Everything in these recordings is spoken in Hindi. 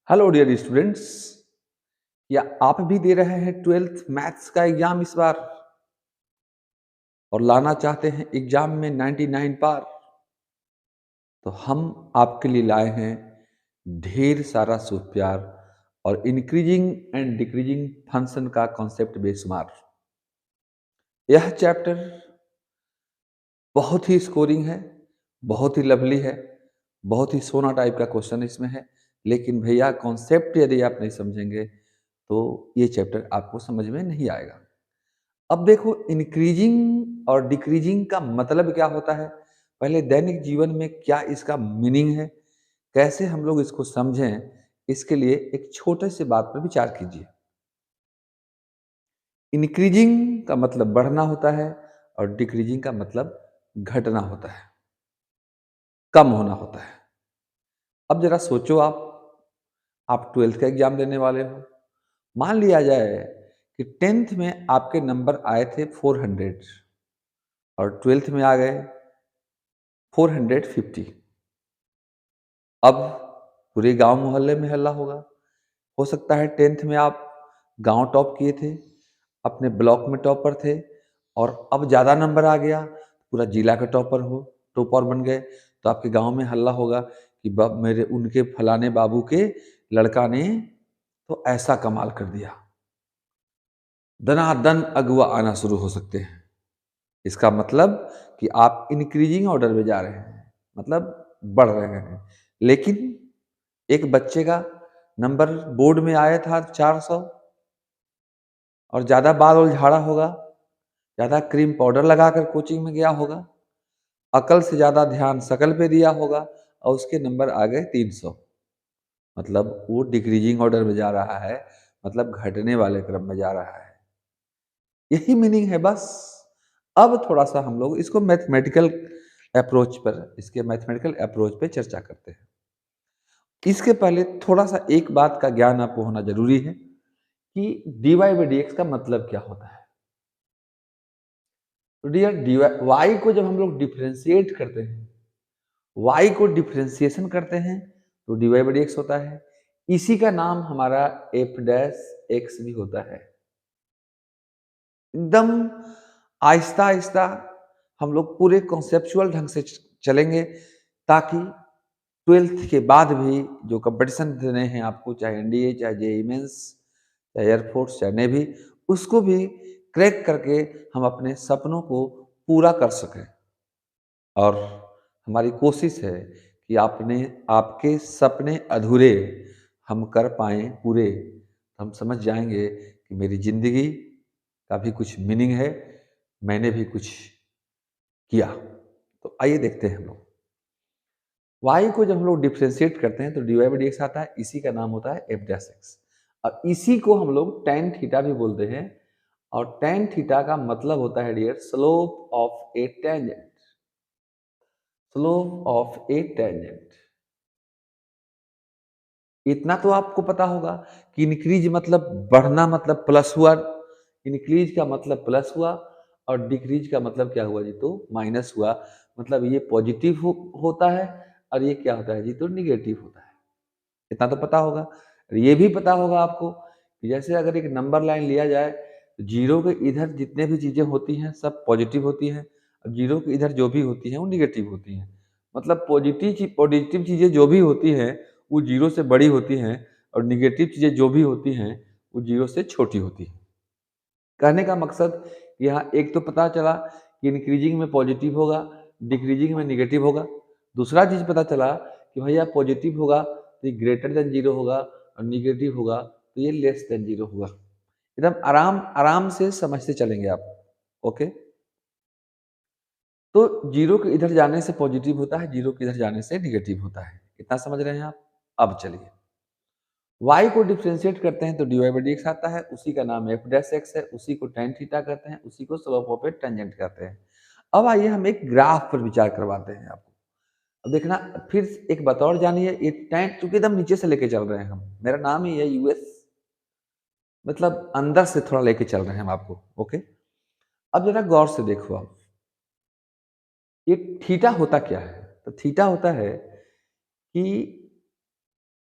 Hello dear students. या आप भी दे रहे हैं ट्वेल्थ मैथ्स का एग्जाम इस बार और लाना चाहते हैं एग्जाम में 99 पार? तो हम आपके लिए लाए हैं ढेर सारा शुभ प्यार और इंक्रीजिंग एंड डिक्रीजिंग फंक्शन का कॉन्सेप्ट बेशुमार। यह चैप्टर बहुत ही स्कोरिंग है, बहुत ही लवली है, बहुत ही सोना टाइप का क्वेश्चन इसमें है। लेकिन भैया कॉन्सेप्ट यदि आप नहीं समझेंगे तो ये चैप्टर आपको समझ में नहीं आएगा। अब देखो, इंक्रीजिंग और डिक्रीजिंग का मतलब क्या होता है, पहले दैनिक जीवन में क्या इसका मीनिंग है, कैसे हम लोग इसको समझें, इसके लिए एक छोटे से बात पर विचार कीजिए। इंक्रीजिंग का मतलब बढ़ना होता है और डिक्रीजिंग का मतलब घटना होता है, कम होना होता है। अब जरा सोचो, आप ट्वेल्थ का एग्जाम देने वाले हो। मान लिया जाए कि टेंथ में आपके नंबर आए थे 400 और ट्वेल्थ में आ गए 450। अब पूरे गांव मोहल्ले में हल्ला होगा। हो सकता है टेंथ में आप गांव टॉप किए थे, अपने ब्लॉक में टॉपर थे, और अब ज़्यादा नंबर आ गया, पूरा जिला का टॉपर बन गए। तो आपके गांव में हल्ला होगा कि मेरे उनके फलाने बाबू के लड़का ने तो ऐसा कमाल कर दिया। दनादन अगुआ आना शुरू हो सकते हैं। इसका मतलब कि आप इंक्रीजिंग ऑर्डर में जा रहे हैं, मतलब बढ़ रहे हैं। लेकिन एक बच्चे का नंबर बोर्ड में आया था 400 और ज़्यादा बाल और झाड़ा होगा, ज़्यादा क्रीम पाउडर लगाकर कोचिंग में गया होगा, अकल से ज़्यादा ध्यान शकल पे दिया होगा और उसके नंबर आ गए 300। मतलब वो डिक्रीजिंग ऑर्डर में जा रहा है, मतलब घटने वाले क्रम में जा रहा है। यही मीनिंग है बस। अब थोड़ा सा हम लोग इसको इसके मैथमेटिकल अप्रोच पे चर्चा करते हैं। इसके पहले थोड़ा सा एक बात का ज्ञान आपको होना जरूरी है कि dy बाई डी का मतलब क्या होता है। तो डियर dy y को जब हम लोग डिफ्रेंशिएट करते हैं, y को डिफ्रेंशिएशन करते हैं तो dy बाई डी होता है। इसी का नाम हमारा f डैश x भी होता है। एकदम आहिस्ता आहिस्ता हम लोग पूरे कॉन्सेप्चुअल ढंग से चलेंगे, ताकि ट्वेल्थ के बाद भी जो कंपटीशन देने हैं आपको, चाहे एनडीए, चाहे जेईई मेंस, चाहे एयरफोर्स, चाहे नेवी, उसको भी क्रैक करके हम अपने सपनों को पूरा कर सकें। और हमारी कोशिश है कि आपके सपने अधूरे हम कर पाएं पूरे। हम समझ जाएंगे कि मेरी जिंदगी का भी कुछ मीनिंग है, मैंने भी कुछ किया। तो आइए देखते हैं हम लोग। y को जब हम लोग डिफ्रेंशिएट करते हैं तो dy बाई डी आता है, इसी का नाम होता है f डैश एक्स। और इसी को हम लोग tan थीटा भी बोलते हैं, और tan थीटा का मतलब होता है dear slope of a tangent. Slope of a tangent. इतना तो आपको पता होगा कि इंक्रीज मतलब बढ़ना, मतलब प्लस हुआ। इंक्रीज का मतलब प्लस हुआ और डिक्रीज का मतलब क्या हुआ जी, तो माइनस हुआ। मतलब ये पॉजिटिव होता है और ये क्या होता है जी, तो निगेटिव होता है। इतना तो पता होगा। और ये भी पता होगा आपको कि जैसे अगर एक नंबर लाइन लिया जाए तो जीरो के इधर जितने भी चीजें होती हैं सब पॉजिटिव होती हैं, और जीरो के इधर जो भी होती हैं वो निगेटिव होती हैं। मतलब पॉजिटिव चीजें जो भी होती हैं वो जीरो से बड़ी होती हैं, और निगेटिव चीजें जो भी होती हैं वो जीरो से छोटी होती हैं। कहने का मकसद यहाँ एक तो पता चला कि इंक्रीजिंग में पॉजिटिव होगा, डिक्रीजिंग में निगेटिव होगा। दूसरा चीज पता चला कि भैया पॉजिटिव होगा तो ये ग्रेटर देन जीरो होगा, और निगेटिव होगा तो ये लेस देन जीरो होगा। एकदम आराम आराम से समझते चलेंगे आप। ओके, तो जीरो के इधर जाने से पॉजिटिव होता है, जीरो के इधर जाने से निगेटिव होता है। इतना समझ रहे हैं आप? अब चलिए, y को डिफ्रेंशिएट करते हैं तो dy बाई डी आता है, उसी का नाम f डैश x है, उसी को tan थीटा कहते हैं, उसी को स्लोप ऑफ ए टेंजेंट कहते हैं। अब आइए हम एक ग्राफ पर विचार करवाते हैं आपको। अब देखना, फिर एक बात और जानिए, ये tan चूंकि एकदम नीचे से लेके चल रहे हैं हम, मेरा नाम ही है यूएस, मतलब अंदर से थोड़ा लेके चल रहे हैं हम आपको। ओके, अब जरा गौर से देखो आप, ये थीटा होता क्या है? तो थीटा होता है कि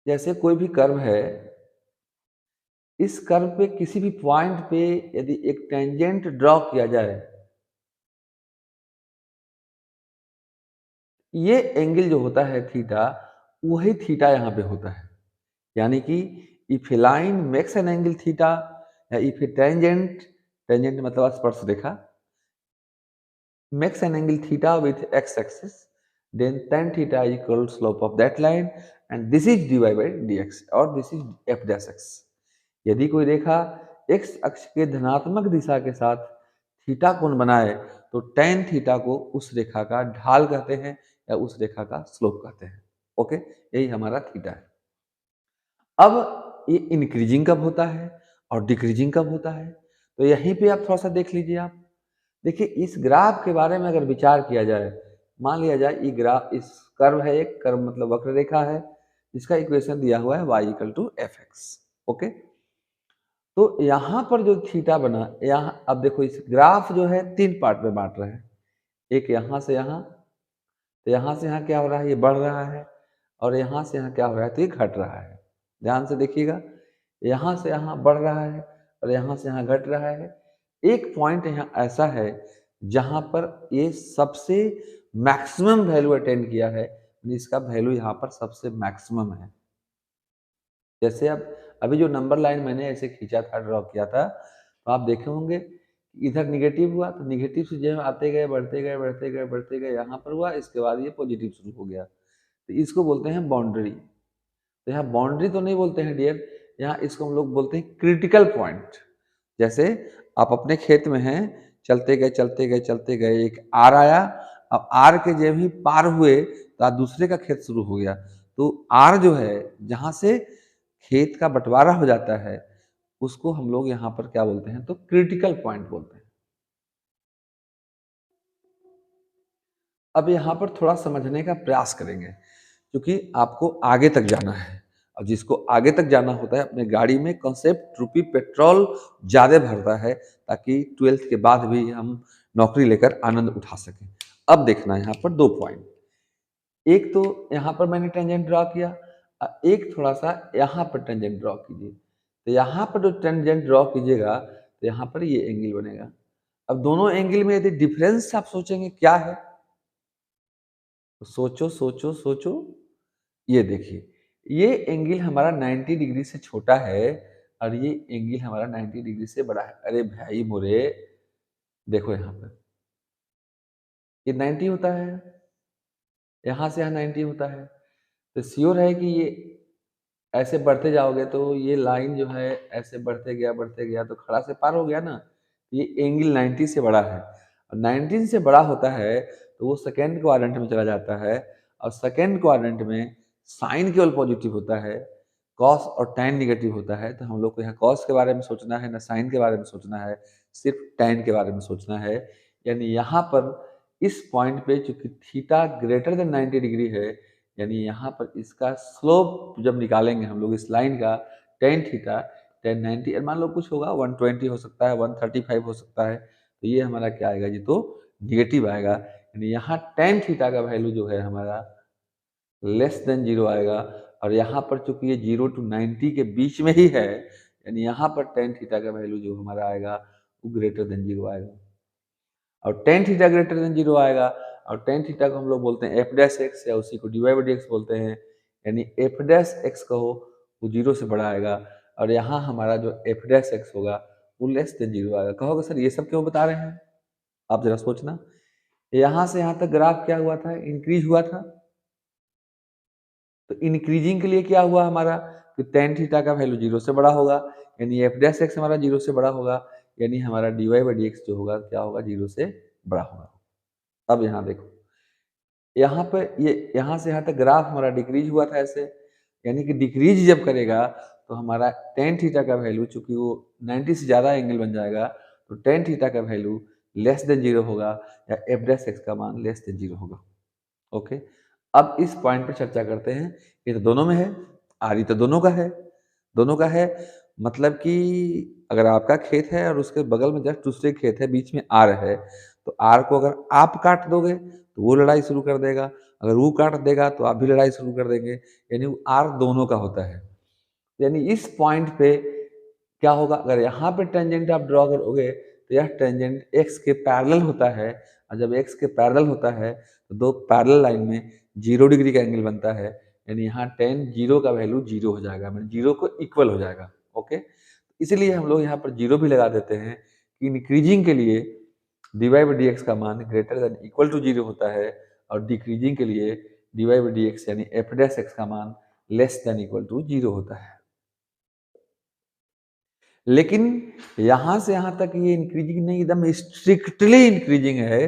जैसे कोई भी कर्व है, इस कर्व पे किसी भी पॉइंट पे यदि एक टेंजेंट ड्रॉ किया जाए, ये एंगल जो होता है थीटा, वही थीटा यहाँ पे होता है। यानी कि if A line makes an angle theta, या इफ ए टेंजेंट, टेंजेंट मतलब स्पर्श रेखा, makes an angle theta with x-axis, then tan theta is equal to slope of that line, and this is dy by dx, और this is f dash x। यदि कोई रेखा x अक्ष के धनात्मक दिशा के साथ थीटा कोण बनाए, तो tan थीटा को उस रेखा का ढाल कहते हैं या उस रेखा का स्लोप कहते हैं। ओके, यही हमारा थीटा है। अब ये इंक्रीजिंग कब होता है और डिक्रीजिंग कब होता है, तो यहीं पे आप थोड़ा सा देख लीजिए। आप देखिए, इस ग्राफ के बारे में अगर विचार किया जाए, मान लिया जाए ये ग्राफ, इस कर्व है, एक कर्व मतलब वक्र रेखा है, जिसका इक्वेशन दिया हुआ है y equal to f x. Okay, तो यहाँ पर जो थीटा बना, यहाँ अब देखो इस ग्राफ जो है तीन पार्ट में बांट रहे हैं। एक यहाँ से यहाँ, तो यहाँ से यहाँ क्या हो रहा है, ये बढ़ रहा है, और यहाँ से यहाँ क्या हो रहा है, तो ये घट रहा है। ध्यान से देखिएगा, यहाँ से यहाँ बढ़ रहा है और यहाँ से यहाँ घट रहा है। एक पॉइंट यहाँ ऐसा है जहाँ पर ये सबसे मैक्सिमम वैल्यू अटेंड किया है, इसका वैल्यू यहाँ पर सबसे मैक्सिमम है। जैसे अब अभी जो नंबर लाइन मैंने ऐसे खींचा था, ड्रॉ किया था, तो आप देखे होंगे इधर निगेटिव हुआ, तो निगेटिव से जो आते गए, बढ़ते गए, बढ़ते गए, बढ़ते गए, यहाँ पर हुआ, इसके बाद ये पॉजिटिव शुरू हो गया, तो इसको बोलते हैं बाउंड्री। तो यहाँ बाउंड्री तो नहीं बोलते हैं डियर, यहाँ इसको हम लोग बोलते हैं क्रिटिकल पॉइंट। जैसे आप अपने खेत में हैं, चलते गए चलते गए चलते गए, एक आर आया, अब आर के जब ही पार हुए तो दूसरे का खेत शुरू हो गया, तो आर जो है जहाँ से खेत का बंटवारा हो जाता है, उसको हम लोग यहाँ पर क्या बोलते हैं, तो क्रिटिकल पॉइंट बोलते हैं। अब यहाँ पर थोड़ा समझने का प्रयास करेंगे, क्योंकि आपको आगे तक जाना है, और जिसको आगे तक जाना होता है अपने गाड़ी में कॉन्सेप्ट रूपी पेट्रोल ज़्यादा भरता है, ताकि 12th के बाद भी हम नौकरी लेकर आनंद उठा सकें। अब देखना यहाँ पर दो पॉइंट, एक तो यहाँ पर मैंने टेंजेंट ड्रॉ किया, एक थोड़ा सा यहाँ पर टेंजेंट ड्रॉ कीजिए। तो यहाँ पर जो टेंजेंट ड्रॉ कीजिएगा, तो यहाँ पर ये एंगल बनेगा। अब दोनों एंगल में यदि डिफरेंस आप सोचेंगे क्या है, तो सोचो सोचो सोचो, ये देखिए, ये एंगल हमारा 90 डिग्री से छोटा है और ये एंगल हमारा 90 डिग्री से बड़ा है। अरे भाई मोरे, देखो यहाँ पर ये 90 होता है, यहाँ से यहाँ 90 होता है, तो श्योर है कि ये ऐसे बढ़ते जाओगे तो ये लाइन जो है ऐसे बढ़ते गया तो खड़ा से पार हो गया ना। ये एंगल 90 से बड़ा है, और 19 से बड़ा होता है तो वो सेकेंड क्वाड्रेंट में चला जाता है, और सेकेंड क्वाड्रेंट में साइन केवल पॉजिटिव होता है, कॉस और टैन निगेटिव होता है। तो हम लोग को यहाँ कॉस के बारे में सोचना है, ना साइन के बारे में सोचना है, सिर्फ टैन के बारे में सोचना है। यानी यहाँ पर इस पॉइंट पे चूंकि थीटा ग्रेटर देन 90 डिग्री है, यानी यहाँ पर इसका स्लोप जब निकालेंगे हम लोग इस लाइन का, टेन थीटा, टेन 90, मान लो कुछ होगा 120 हो सकता है, 135 हो सकता है, तो ये हमारा क्या आएगा जी, तो निगेटिव आएगा। यानी यहाँ टेन थीटा का वैल्यू जो है हमारा लेस देन जीरो आएगा, और यहाँ पर चूंकि ये 0 to 90 के बीच में ही है, यानी यहाँ पर टेन थीटा का वैल्यू जो हमारा आएगा वो ग्रेटर देन जीरो आएगा, और tan theta greater than zero आएगा, और टेन थीटा को हम लोग बोलते हैं एफ डैश एक्स, या उसी को d y by d x बोलते हैं। यानी एफ डैश एक्स कहो वो जीरो से बड़ा आएगा, और यहाँ हमारा जो एफ डैश एक्स होगा वो लेस देन जीरो आएगा। कहोगे सर ये सब क्यों बता रहे हैं, आप जरा सोचना, यहाँ से यहाँ तक ग्राफ क्या हुआ था, इंक्रीज हुआ था, तो इंक्रीजिंग के लिए क्या हुआ हमारा कि टेन थीटा का वैल्यू जीरो से बड़ा होगा, यानी एफ डैश एक्स हमारा जीरो से बड़ा होगा, यानी हमारा d y by d x जो होगा क्या होगा, जीरो से बड़ा होगा। अब यहाँ देखो, यहाँ पर ये यहाँ से यहाँ तक ग्राफ हमारा डिक्रीज हुआ था ऐसे, यानी कि डिक्रीज जब करेगा तो हमारा टेन थीटा का वैल्यू, चूंकि वो 90 से ज़्यादा एंगल बन जाएगा, तो टेन थीटा का वैल्यू लेस देन जीरो होगा, या एफ डैश एक्स का मान लेस देन जीरो होगा। ओके, अब इस पॉइंट पर चर्चा करते हैं। ये तो दोनों में है, आर ई तो दोनों का है, दोनों का है, मतलब कि अगर आपका खेत है और उसके बगल में जस्ट दूसरे खेत है, बीच में आर है, तो आर को अगर आप काट दोगे तो वो लड़ाई शुरू कर देगा, अगर वो काट देगा तो आप भी लड़ाई शुरू कर देंगे, यानी आर दोनों का होता है। यानी इस पॉइंट पे क्या होगा, अगर यहाँ पे टेंजेंट आप ड्रॉ करोगे तो यह टेंजेंट एक्स के पैरेलल होता है, और जब एक्स के पैरेलल होता है तो दो पैरेलल लाइन में 0 डिग्री का एंगल बनता है, यानी यहाँ टेन जीरो का वैल्यू 0 हो जाएगा, मतलब 0 को इक्वल हो जाएगा। ओके, इसलिए हम लोग यहाँ पर 0 भी लगा देते हैं कि इंक्रीजिंग के लिए dy बाई डी एक्स का मान ग्रेटर देन इक्वल टू 0 होता है, और डिक्रीजिंग के लिए dy बाई डी एक्स यानी एफ डैश एक्स का मान लेस देन इक्वल टू 0 होता है। लेकिन यहां से यहां तक ये इंक्रीजिंग नहीं, एकदम स्ट्रिक्टली इंक्रीजिंग है।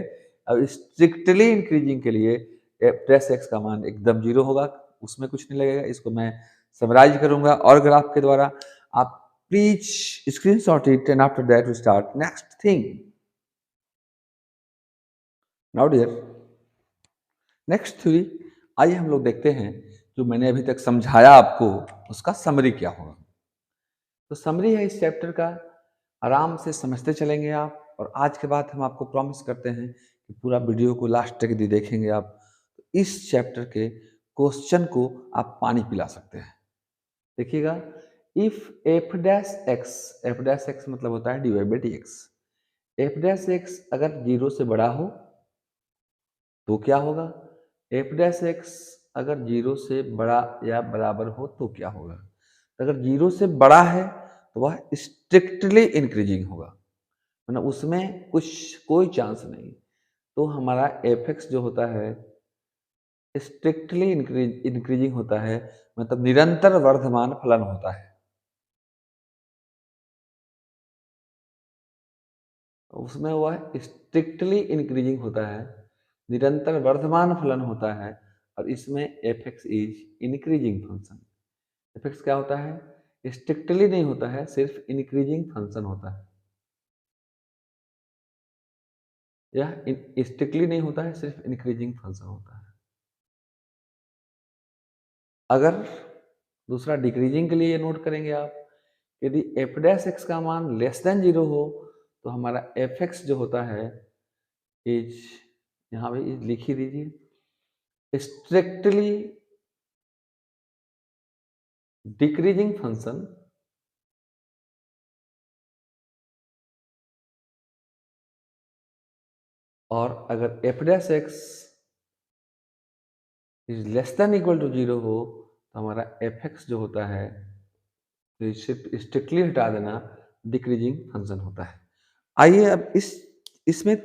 अब स्ट्रिक्टली इंक्रीजिंग के लिए एफ डैश एक्स का मान एकदम 0 होगा, उसमें कुछ नहीं लगेगा। इसको मैं समराइज करूंगा और ग्राफ के द्वारा, आप please screenshot it and after that we start next thing. Now dear, next theory, आइए हम लोग देखते हैं जो मैंने अभी तक समझाया आपको उसका समरी क्या होगा। तो समरी है इस चैप्टर का, आराम से समझते चलेंगे आप, और आज के बाद हम आपको प्रॉमिस करते हैं कि पूरा वीडियो को लास्ट तक यदि देखेंगे आप तो इस चैप्टर के क्वेश्चन को आप पानी पिला सकते हैं। देखिएगा, इफ एफ डैश एक्स मतलब होता है d y by d x, f dash x अगर 0 से बड़ा हो तो क्या होगा, एफ डैश एक्स अगर 0 से बड़ा या बराबर हो तो क्या होगा। अगर 0 से बड़ा है तो वह स्ट्रिक्टली इंक्रीजिंग होगा, मतलब उसमें कोई चांस नहीं। तो हमारा एफ एक्स जो होता है स्ट्रिक्टली इंक्रीजिंग होता है, मतलब निरंतर वर्धमान फलन होता है। उसमें वह स्ट्रिक्टली इंक्रीजिंग होता है, निरंतर वर्धमान फलन होता है, और इसमें F X is increasing function. F x क्या होता है, स्ट्रिक्टली नहीं होता है, सिर्फ इंक्रीजिंग फंक्शन होता है। यह स्ट्रिक्टली नहीं होता है, सिर्फ इंक्रीजिंग फंक्शन होता है। अगर दूसरा डिक्रीजिंग के लिए ये नोट करेंगे आप, यदि एफ डैश एक्स का मान लेस देन 0 हो तो हमारा एफ एक्स जो होता है इज, यहाँ पे इज लिख ही दीजिए, स्ट्रिक्टली डिक्रीजिंग फंक्शन, और अगर f dash x is less than equal to 0 हो तो हमारा एफ एक्स जो होता है स्ट्रिक्टली हटा देना, डिक्रीजिंग फंक्शन होता है। आइए अब इसमें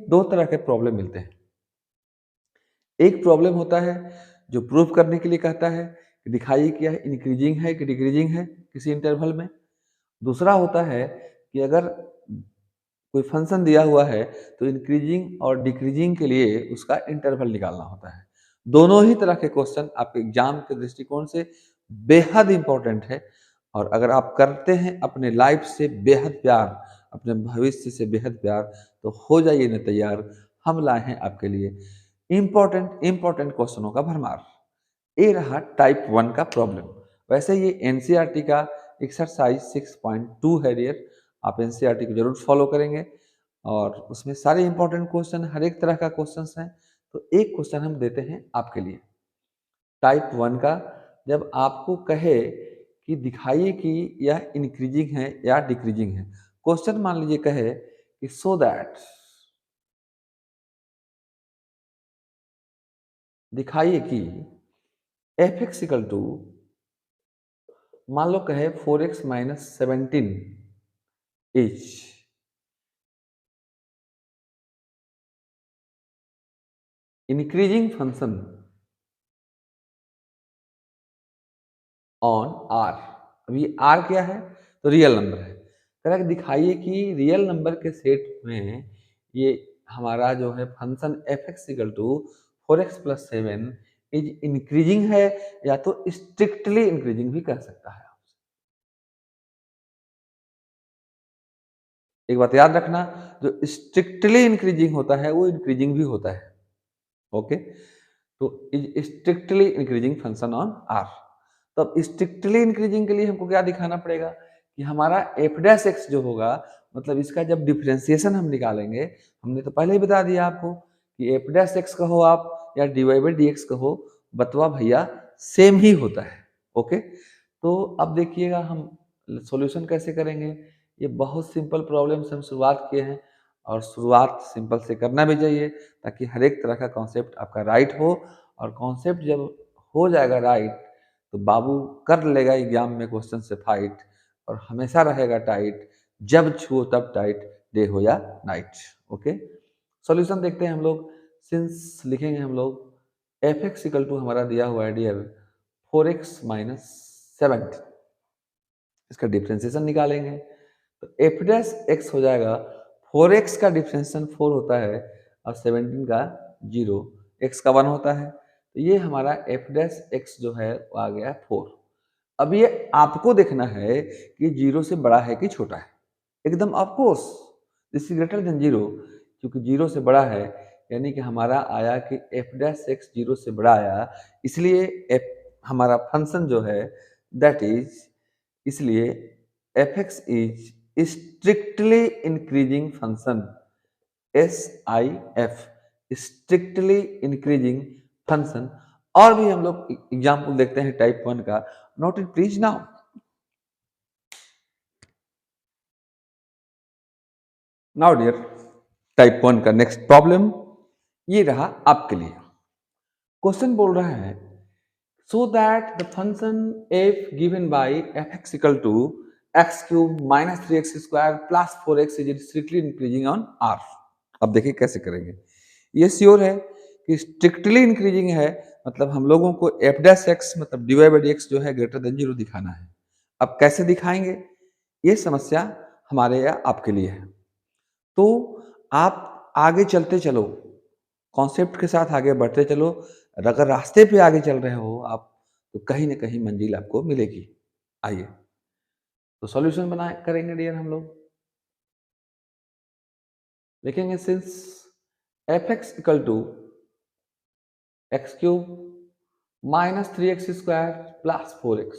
दो तरह के प्रॉब्लम मिलते हैं। एक प्रॉब्लम होता है जो प्रूव करने के लिए कहता है कि दिखाइए कि यह इंक्रीजिंग है कि डिक्रीजिंग है किसी इंटरवल में। दूसरा होता है कि अगर कोई फंक्शन दिया हुआ है तो इंक्रीजिंग और डिक्रीजिंग के लिए उसका इंटरवल निकालना होता है। दोनों ही तरह के क्वेश्चन आपके एग्जाम के दृष्टिकोण से बेहद इंपॉर्टेंट है, और अगर आप करते हैं अपने लाइफ से बेहद प्यार, अपने भविष्य से बेहद प्यार, तो हो जाइए न तैयार, हम लाए हैं आपके लिए इंपॉर्टेंट क्वेश्चनों का भरमार। ये रहा टाइप 1 का प्रॉब्लम। वैसे ये एनसीईआरटी का एक्सरसाइज 6.2 है डियर, आप एनसीईआरटी को जरूर फॉलो करेंगे, और उसमें सारे इंपॉर्टेंट क्वेश्चन हर एक तरह का क्वेश्चंस हैं। तो एक क्वेश्चन हम देते हैं आपके लिए टाइप 1 का, जब आपको कहे कि दिखाइए कि यह इंक्रीजिंग है या डिक्रीजिंग है। क्वेश्चन मान लीजिए कहे कि सो दैट दिखाइए कि एफ एक्स इक्वल टू, मान लो कहे 4x minus 17 is increasing function on R. अब ये आर क्या है, तो रियल नंबर है। कह दिखाइए कि रियल नंबर के सेट में ये हमारा जो है function f x equal to 4x plus 7 is increasing है, या तो स्ट्रिक्टली इंक्रीजिंग भी कर सकता है। एक बात याद रखना, जो स्ट्रिक्टली इंक्रीजिंग होता है वो इंक्रीजिंग भी होता है। ओके, तो is strictly increasing function on R. तो अब स्ट्रिक्टली इंक्रीजिंग के लिए हमको क्या दिखाना पड़ेगा कि हमारा एफ डैश एक्स जो होगा, मतलब इसका जब डिफ्रेंसिएशन हम निकालेंगे, हमने तो पहले ही बता दिया आपको कि एफ डैश एक्स कहो आप या dy बाई डी एक्स कहो, बतवा भैया सेम ही होता है। ओके, तो अब देखिएगा हम सॉल्यूशन कैसे करेंगे। ये बहुत सिंपल प्रॉब्लम से हम शुरुआत किए हैं और शुरुआत सिंपल से करना भी चाहिए ताकि हर एक तरह का कॉन्सेप्ट आपका राइट हो। और कॉन्सेप्ट जब हो जाएगा राइट तो बाबू कर लेगा एग्जाम में क्वेश्चन से फाइट और हमेशा रहेगा टाइट, जब छुओ तब टाइट, डे हो या नाइट। ओके, सॉल्यूशन देखते हैं हम लोग। सिंस लिखेंगे हम लोग एफ एक्स इक्वल टू हमारा दिया हुआ है डियर 4x माइनस 70, इसका डिफ्रेंसिएशन निकालेंगे तो एफ डैश एक्स हो जाएगा 4x का डिफ्रेंसिएशन 4 होता है और 17 का 0, x का 1 होता है, तो ये हमारा एफ डैश एक्स जो है वो आ गया 4। अब ये आपको देखना है कि 0 से बड़ा है कि छोटा है। एकदम of course this is greater than 0, क्योंकि 0 से बड़ा है, यानी कि हमारा आया कि एफ डैश एक्स 0 से बड़ा आया, इसलिए एफ हमारा फंक्शन जो है दैट इज, इसलिए F X is strictly increasing function, S I F, strictly increasing function. और भी हम लोग एग्जाम्पल देखते हैं टाइप 1 का, note it please now. Now dear, type 1 का नेक्स्ट प्रॉब्लम ये रहा आपके लिए। क्वेश्चन बोल रहा है show that the function f given by f x equal to x cube minus 3x square plus 4x is strictly increasing on R. अब देखिए कैसे करेंगे। ये श्योर है कि स्ट्रिक्टली इंक्रीजिंग है, मतलब हम लोगों को एफ डैश एक्स मतलब d y by d x जो है ग्रेटर देन 0 दिखाना है। अब कैसे दिखाएंगे, ये समस्या हमारे या आपके लिए है। तो आप आगे चलते चलो, कॉन्सेप्ट के साथ आगे बढ़ते चलो। अगर रास्ते पे आगे चल रहे हो आप तो कहीं ना कहीं मंजिल आपको मिलेगी। आइए तो सॉल्यूशन बनाए करेंगे डियर हम लोग। लिखेंगे since f x equal to x cube minus 3x square plus 4x,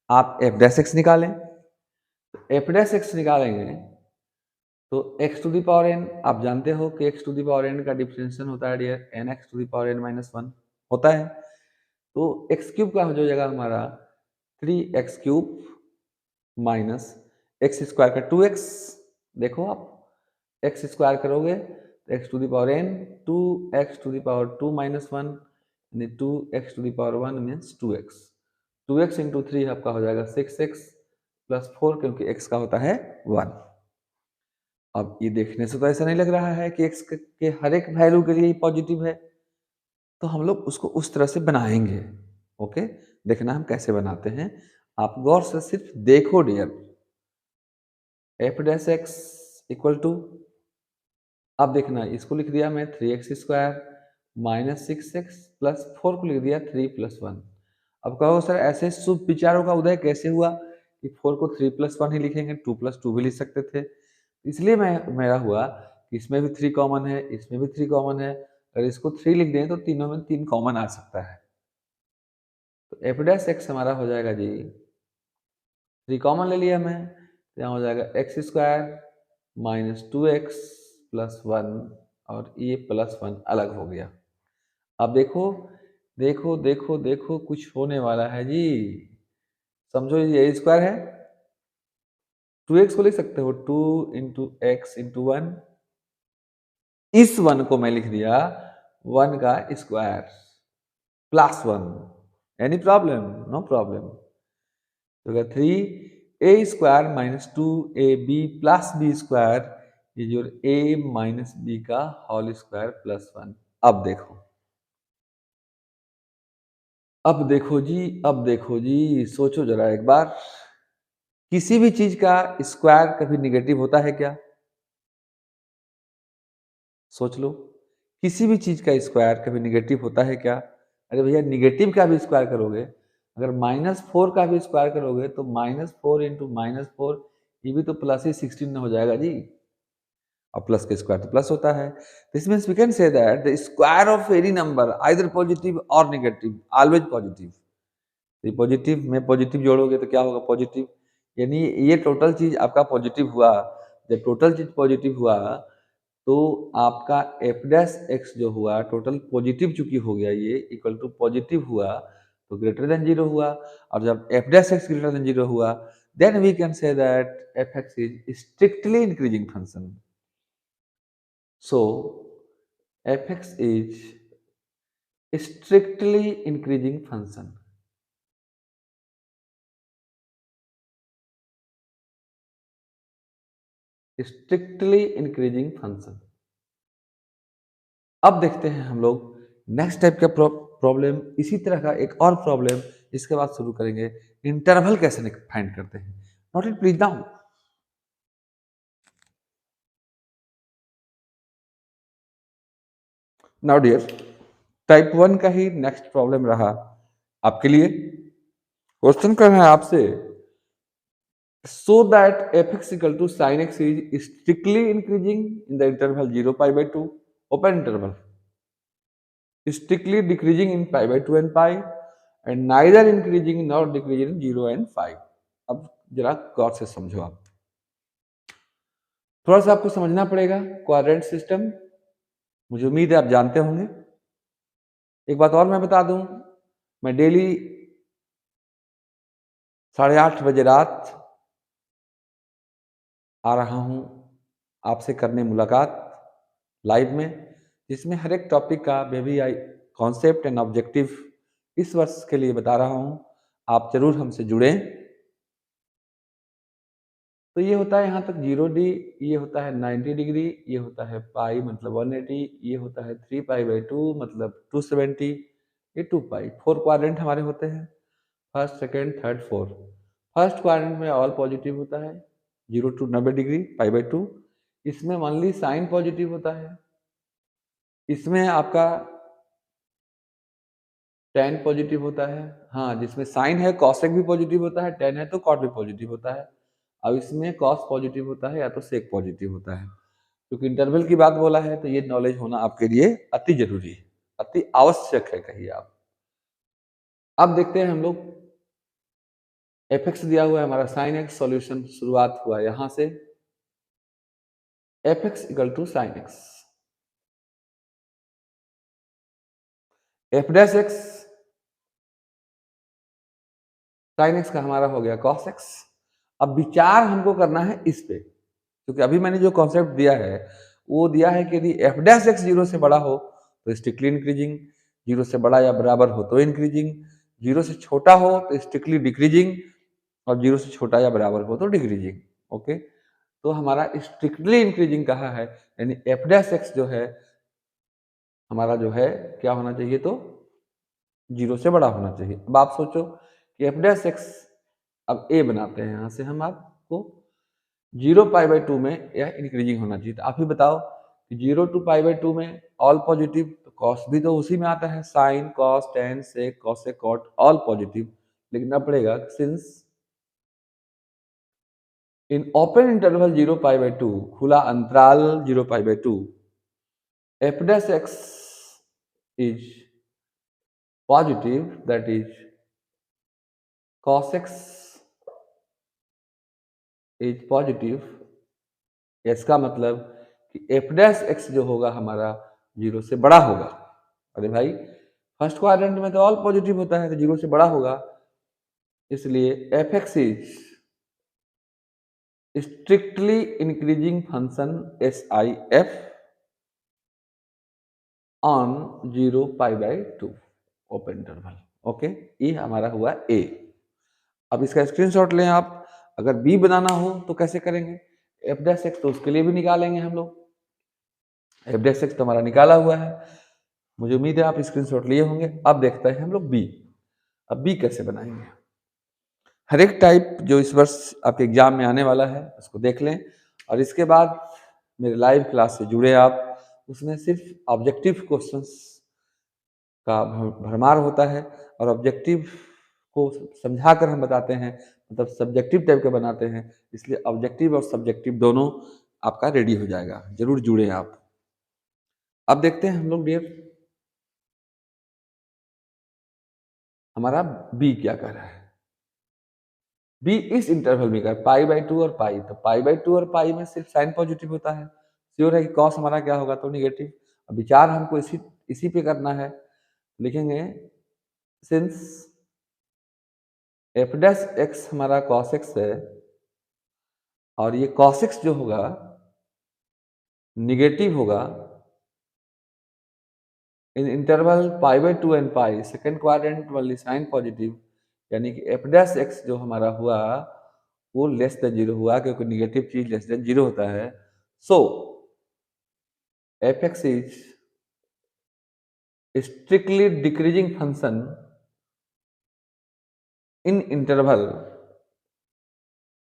आप एफ डैश एक्स निकालें। एफ डैश एक्स निकालेंगे तो x to the power n, आप जानते हो कि x to the power n का डिफरेंशियल होता है dear n x to the power n minus 1 होता है। तो एक्स क्यूब का हो जाएगा हमारा 3x cube minus x square का 2x। देखो आप एक्स स्क्वायर करोगे तो x to the power n, 2x to the power 2 minus 1 यानी 2x to the power 1 means 2x, 2x into 3 आपका हो जाएगा 6x प्लस 4, क्योंकि x का होता है 1। अब ये देखने से तो ऐसा नहीं लग रहा है कि x के हर एक वैल्यू के लिए पॉजिटिव है, तो हम लोग उसको उस तरह से बनाएंगे। ओके, देखना हम कैसे बनाते हैं, आप गौर से सिर्फ देखो dear. F dash x equal to, अब देखना इसको लिख दिया मैं 3x square minus 6x plus 4 को लिख दिया 3 प्लस 1। अब कहो सर ऐसे शुभ विचारों का उदय कैसे हुआ कि 4 को 3 प्लस 1 ही लिखेंगे, 2 प्लस 2 भी लिख सकते थे। इसलिए मेरा हुआ कि इसमें भी 3 कॉमन है, इसमें भी 3 कॉमन है, अगर इसको 3 लिख दें तो तीनों में 3 कॉमन आ सकता है। तो एफ डैश एक्स हमारा हो जाएगा जी, 3 कॉमन ले लिया मैं, तो यहाँ हो जाएगा x square minus 2x plus 1 और ये प्लस 1 अलग हो गया। अब देखो देखो देखो देखो कुछ होने वाला है जी, समझो ये स्क्वायर है, 2x को लिख सकते हो 2 इंटू एक्स इंटू 1, इस 1 को मैं लिख दिया 1 का square plus 1, any problem? No problem. तो 3 A square minus 2 A B plus B square is your A minus B का होल स्क्वायर प्लस 1। अब देखो, अब देखो जी, अब देखो जी, सोचो जरा एक बार, किसी भी चीज का स्क्वायर कभी निगेटिव होता है क्या? सोच लो, किसी भी चीज का स्क्वायर कभी निगेटिव होता है क्या? अरे भैया निगेटिव का भी स्क्वायर करोगे, अगर -4 का भी स्क्वायर करोगे तो -4 इंटू -4 ये भी तो प्लस ही 16 हो जाएगा जी, और प्लस का स्क्वायर तो प्लस होता है। This means we can say that the square of any number either positive or negative always positive. तो पॉजिटिव में पॉजिटिव जोड़ोगे तो क्या होगा? पॉजिटिव, यानी ये टोटल चीज आपका पॉजिटिव हुआ। जब टोटल चीज पॉजिटिव हुआ तो आपका एफ डैश एक्स जो हुआ टोटल पॉजिटिव चूंकि हो गया, ये इक्वल टू पॉजिटिव हुआ तो ग्रेटर देन जीरो हुआ, और जब F dash X greater than zero हुआ then we can say that F X is strictly increasing function. So F X is strictly increasing function. Strictly increasing function. अब देखते हैं हम लोग नेक्स्ट टाइप का प्रॉब्लम, इसी तरह का एक और प्रॉब्लम इसके बाद शुरू करेंगे. इंटरवल कैसे फाइंड करते हैं. Note it please down. Now dear, type 1 का ही नेक्स्ट प्रॉब्लम रहा आपके लिए. क्वेश्चन कर रहे हैं आपसे, so that f(x) equal to sin x is strictly increasing in the interval 0 pi by 2 open interval, strictly decreasing in pi by 2 and pi, and neither increasing nor decreasing in 0 and 5. अब जरा गौर से समझो. आप थोड़ा सा आपको समझना पड़ेगा क्वाड्रेंट सिस्टम. मुझे उम्मीद है आप जानते होंगे. एक बात और मैं बता दूं, मैं डेली 8:30 बजे रात आ रहा हूं आपसे करने मुलाकात लाइव में, जिसमें हर एक टॉपिक का baby I concept and objective इस वर्ष के लिए बता रहा हूं. आप जरूर हमसे जुड़ें. तो ये होता है यहाँ तक 0D, ये होता है 90 डिग्री, ये होता है पाई मतलब 180, ये होता है 3 पाई बाई 2 मतलब 270, ये 2 पाई. 4 क्वाड्रेंट हमारे होते हैं, first second third fourth. First quadrant में ऑल पॉजिटिव होता है 0 to 90 डिग्री पाई बाई 2. इसमें ओनली साइन पॉजिटिव होता है. इसमें आपका tan पॉजिटिव होता है. हाँ, जिसमें साइन है कॉसेक भी पॉजिटिव होता है, tan है तो कॉट भी पॉजिटिव होता है. अब इसमें कॉस पॉजिटिव होता है या तो सेक पॉजिटिव होता है. क्योंकि इंटरवल की बात बोला है तो ये नॉलेज होना आपके लिए अति जरूरी है, अति आवश्यक है कहिए आप. अब देखते हैं हम लोग, एफ एक्स दिया हुआ है हमारा साइन एक्स. सॉल्यूशन शुरुआत हुआ यहां से, f x equal to sine x, f dash x sine x का हमारा हो गया कॉस एक्स. अब विचार हमको करना है इस पे, क्योंकि अभी मैंने जो कॉन्सेप्ट दिया है वो दिया है कि यदि एफ डैश एक्स 0 से बड़ा हो तो स्ट्रिक्टली इंक्रीजिंग, 0 से बड़ा या बराबर हो तो इंक्रीजिंग, 0 से छोटा हो तो स्ट्रिक्टली डिक्रीजिंग, और 0 से छोटा या बराबर हो तो डिक्रीजिंग. ओके, तो हमारा स्ट्रिक्टली इंक्रीजिंग कहा है, यानी एफ डैश एक्स जो है हमारा जो है क्या होना चाहिए, तो 0 से बड़ा होना चाहिए. अब आप सोचो कि एफ डैश एक्स, अब ए बनाते हैं यहां से हम आपको, 0 पाई बाई 2 में यह इंक्रीजिंग होना चाहिए. तो आप ही बताओ कि 0 to पाई बाई 2 में ऑल पॉजिटिव, तो कॉस भी तो उसी में आता है, sine cos tan sec cosec cot all positive. लिखना पड़ेगा since in open interval 0 pi by 2, खुला अंतराल 0 pi by 2, f dash x is positive, that is cos x is positive. इसका मतलब कि एफ डैश एक्स जो होगा हमारा 0 से बड़ा होगा. अरे भाई, फर्स्ट क्वाड्रेंट में तो ऑल पॉजिटिव होता है तो 0 से बड़ा होगा, इसलिए F X is strictly increasing function S I F on 0 pi by 2 open interval. Okay, ये हमारा हुआ ए. अब इसका स्क्रीनशॉट लें आप. अगर बी बनाना हो तो कैसे करेंगे, एफ डैश एक्स तो उसके लिए भी निकालेंगे हम लोग. एफ डैश एक्स तो हमारा निकाला हुआ है, मुझे उम्मीद है आप स्क्रीनशॉट लिए होंगे. अब देखते हैं हम लोग बी. अब बी कैसे बनाएंगे. हर एक टाइप जो इस वर्ष आपके एग्जाम में आने वाला है उसको देख लें, और इसके बाद मेरे लाइव क्लास से जुड़े आप. उसमें सिर्फ ऑब्जेक्टिव क्वेश्चंस का भरमार होता है, और ऑब्जेक्टिव को समझा कर हम बताते हैं, मतलब सब्जेक्टिव टाइप के बनाते हैं. इसलिए ऑब्जेक्टिव और सब्जेक्टिव दोनों आपका रेडी हो जाएगा. जरूर जुड़े आप. अब देखते हैं हम लोग डियर हमारा बी क्या कर रहा है. बी इस इंटरवल में कर पाई बाई 2 और पाई, तो पाई बाई 2 और पाई में सिर्फ साइन पॉजिटिव होता है, श्योर है कि कॉस हमारा क्या होगा, तो निगेटिव। अब विचार हमको इसी पे करना है। लिखेंगे सिंस एफ डैश एक्स हमारा कॉस एक्स है और ये कॉस एक्स जो होगा निगेटिव होगा इन interval pi by 2 and pi, second quadrant वाली साइन पॉजिटिव, यानी कि एफ डैश एक्स जो हमारा हुआ वो लेस देन जीरो हुआ, क्योंकि निगेटिव चीज लेस देन जीरो होता है। So F X is strictly decreasing function in interval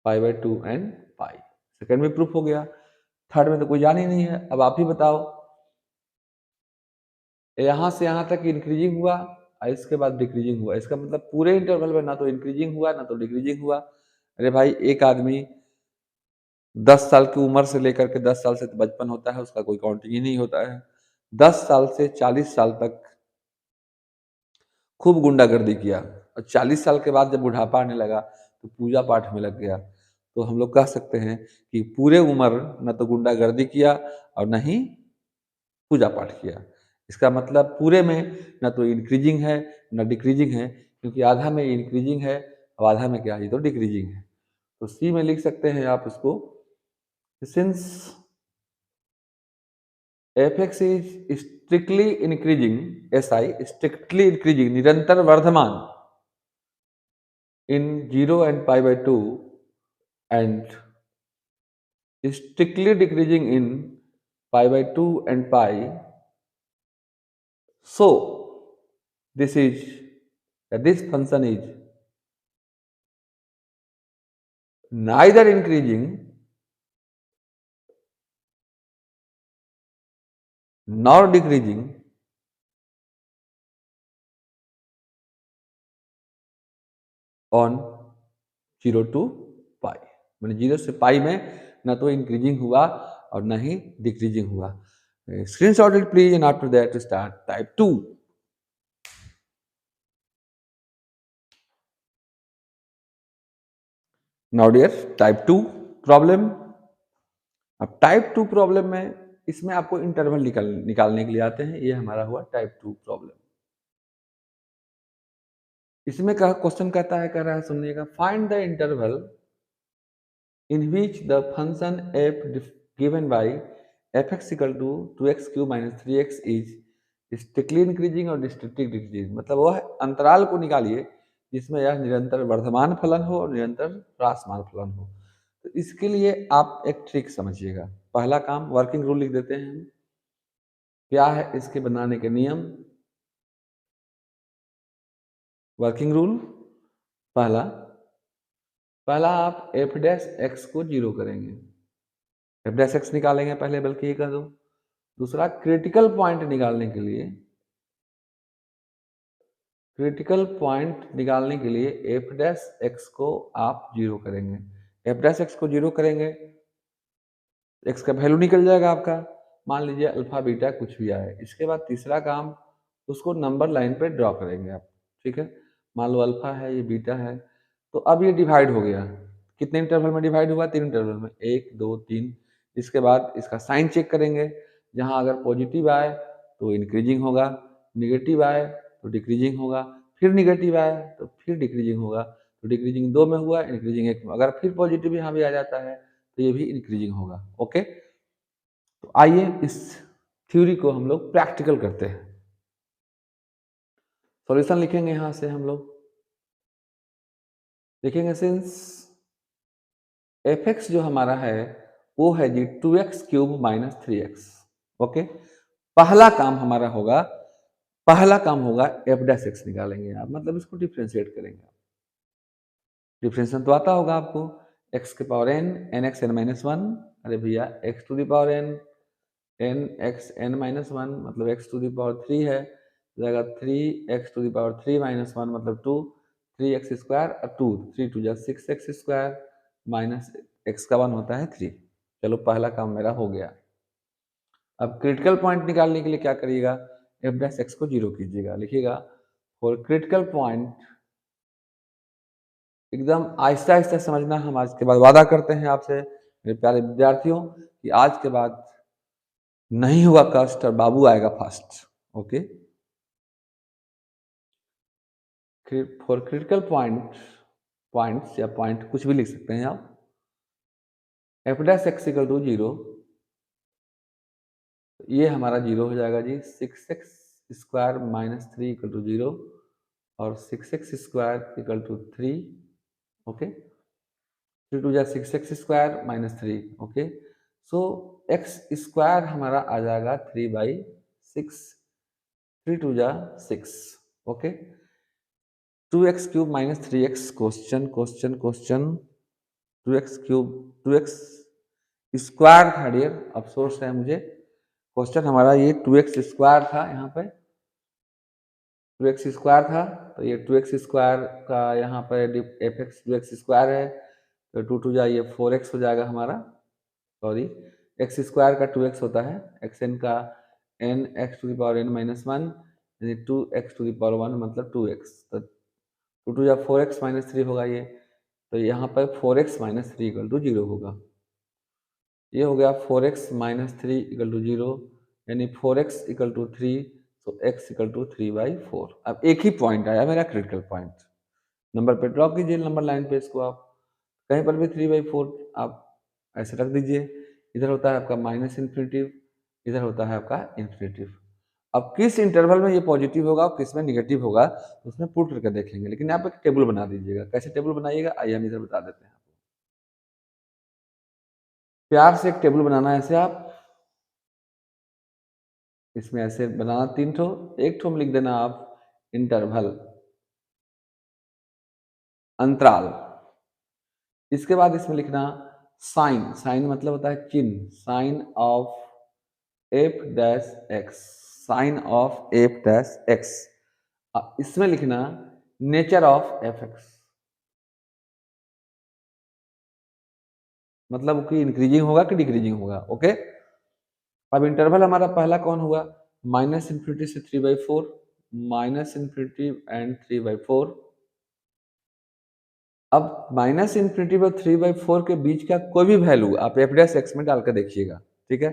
pi by 2 and pi. Second में प्रूफ हो गया, थर्ड में तो कोई जान ही नहीं है। अब आप ही बताओ, यहां से यहां तक इंक्रीजिंग हुआ और इसके बाद डिक्रीजिंग हुआ, इसका मतलब पूरे इंटरवल में ना तो इंक्रीजिंग हुआ ना तो डिक्रीजिंग हुआ। अरे भाई, एक आदमी 10 साल की उम्र से लेकर के 10 साल से तो बचपन होता है, उसका कोई काउंटिंग ही नहीं होता है। 10 साल से 40 साल तक खूब गुंडागर्दी किया और 40 साल के बाद जब बुढ़ापा आने लगा तो पूजा पाठ में लग गया। तो हम लोग कह सकते हैं कि पूरे उम्र न तो गुंडागर्दी किया और न ही पूजा पाठ किया। इसका मतलब पूरे में न तो इंक्रीजिंग है न डिक्रीजिंग है, क्योंकि आधा में इंक्रीजिंग है और आधा में क्या है, तो डिक्रीजिंग है। तो सी में लिख सकते हैं आप इसको, since f X is strictly increasing, S I strictly increasing निरंतर Varthaman in 0 and pi by 2 and strictly decreasing in pi by 2 and pi. So this function is neither increasing nor decreasing on 0 to pi, मैंने 0 से पाई में न तो इंक्रीजिंग हुआ और न ही डिक्रीजिंग हुआ। Screenshot it please and after that start type 2। Now dear, type 2 problem. अब टाइप 2 प्रॉब्लम में इसमें आपको इंटरवल निकालने के लिए आते हैं। ये हमारा हुआ टाइप 2 प्रॉब्लम। इसमें क्वेश्चन कहता है, कह रहा है, सुनिएगा, find the interval in which the function f given by f x equal to 2x cube minus 3x is strictly increasing और स्ट्रिक्टली डिक्रीजिंग। मतलब वह अंतराल को निकालिए जिसमें यह निरंतर वर्धमान फलन हो और निरंतर ह्रासमान फलन हो। तो इसके लिए आप एक ट्रिक समझिएगा। पहला काम, वर्किंग रूल लिख देते हैं। क्या है इसके बनाने के नियम? वर्किंग रूल पहला आप एफ डैश एक्स को जीरो करेंगे, एफ डैश एक्स निकालेंगे पहले, बल्कि ये कह दो। दूसरा, क्रिटिकल पॉइंट निकालने के लिए एफ डैश एक्स को आप जीरो करेंगे। एफ डैश एक्स को जीरो करेंगे, एक्स का वैल्यू निकल जाएगा आपका, मान लीजिए अल्फा बीटा कुछ भी आए। इसके बाद तीसरा काम, उसको नंबर लाइन पे ड्रॉ करेंगे आप, ठीक है। मान लो अल्फा है, ये बीटा है, तो अब ये डिवाइड हो गया। कितने इंटरवल में डिवाइड हुआ? 3 इंटरवल में, 1 2 3। इसके बाद इसका साइन चेक करेंगे, जहां अगर पॉजिटिव आए तो इंक्रीजिंग होगा, निगेटिव आए तो डिक्रीजिंग होगा, फिर निगेटिव आए तो फिर डिक्रीजिंग होगा। तो डिक्रीजिंग 2 में हुआ, इंक्रीजिंग 1 में। अगर फिर पॉजिटिव यहाँ भी आ जाता है तो ये भी इंक्रीजिंग होगा। ओके, तो आइए इस थ्योरी को हम लोग प्रैक्टिकल करते हैं। सॉल्यूशन लिखेंगे, यहां से हम लोग लिखेंगे, सिंस एफ एक्स जो हमारा है वो है जी 2x cube minus 3x। Okay, पहला काम होगा एफ डैश एक्स निकालेंगे आप, मतलब इसको डिफ्रेंशिएट करेंगे। डिफ्रेंशिएशन तो आता होगा आपको, x के power n, nx n minus 1। अरे भैया, x to the power n, nx n minus 1 मतलब x टू द पावर 3 है, जाएगा 3x to the power 3 minus 1 मतलब 2, 3x स्क्वायर और 2, 3 टू जा 6x स्क्वायर माइनस x का 1 होता है 3। चलो, पहला काम मेरा हो गया। अब क्रिटिकल पॉइंट निकालने के लिए क्या करिएगा? एफ डैश एक्स को जीरो कीजिएगा। लिखिएगा, फॉर क्रिटिकल पॉइंट, एकदम आहिस्ता आहिस्ता समझना। हम आज के बाद वादा करते हैं आपसे मेरे प्यारे विद्यार्थियों कि आज के बाद नहीं हुआ कष्ट और बाबू आएगा first. Okay, for critical points या पॉइंट कुछ भी लिख सकते हैं आप। F dash x equal to zero, ये हमारा जीरो हो जाएगा जी। 6x² minus 3 equal to zero, और 6x² equal to 3। Okay, 3 2 6x² minus 3। Okay, so X square हमारा आ जाएगा 3/6, 3 2 6। Okay, 2x³ minus 3x, question question question, 2x³ 2x square था डियर, अफसोस है मुझे, क्वेश्चन हमारा ये 2x² था, यहाँ पे 2x² था, तो ये 2x² का यहाँ पर एफ एक्स 2x² है, तो 2 2 ये 4x हो जाएगा हमारा। सॉरी, x² का 2x होता है, xn का n x⁻n-1, यानी 2x⁻1 मतलब 2x, तो 2 4x माइनस 3 होगा ये, तो यहाँ पर 4x माइनस 3 इक्वल टू 0 होगा। ये हो गया 4x माइनस 3 इक्वल टू 0, यानी 4x इक्वल टू 3, तो x इक्वल टू 3/4। अब एक ही पॉइंट आया मेरा क्रिटिकल पॉइंट, नंबर पे ड्रॉ कीजिए, नंबर लाइन पे इसको आप कहीं पर भी 3/4 आप ऐसे रख दीजिए। इधर होता है आपका माइनस इन्फिनिटिव, इधर होता है आपका इन्फिनिटिव। अब किस इंटरवल में ये पॉजिटिव होगा और किस में निगेटिव होगा, उसमें पुट करके देख लेंगे, लेकिन आप एक टेबल बना दीजिएगा। कैसे टेबल बनाइएगा, आइए हम इधर बता देते हैं। प्यार से एक टेबल बनाना है ऐसे आप, इसमें ऐसे बनाना 3 ठो, एक ठो में लिख देना आप इंटरवल, अंतराल। इसके बाद इसमें लिखना साइन, साइन मतलब होता है चिन्ह, sign of F dash x, sign of F dash X. इसमें लिखना नेचर ऑफ एफ एक्स, मतलब कि इंक्रीजिंग होगा कि डिक्रीजिंग होगा। ओके, अब इंटरवल हमारा पहला कौन हुआ, माइनस इन्फिनिटी से 3/4, माइनस इन्फिनिटी एंड 3/4। अब माइनस इन्फिनिटी और 3/4 के बीच का कोई भी वैल्यू आप एफ डैश एक्स में डाल कर देखिएगा, ठीक है,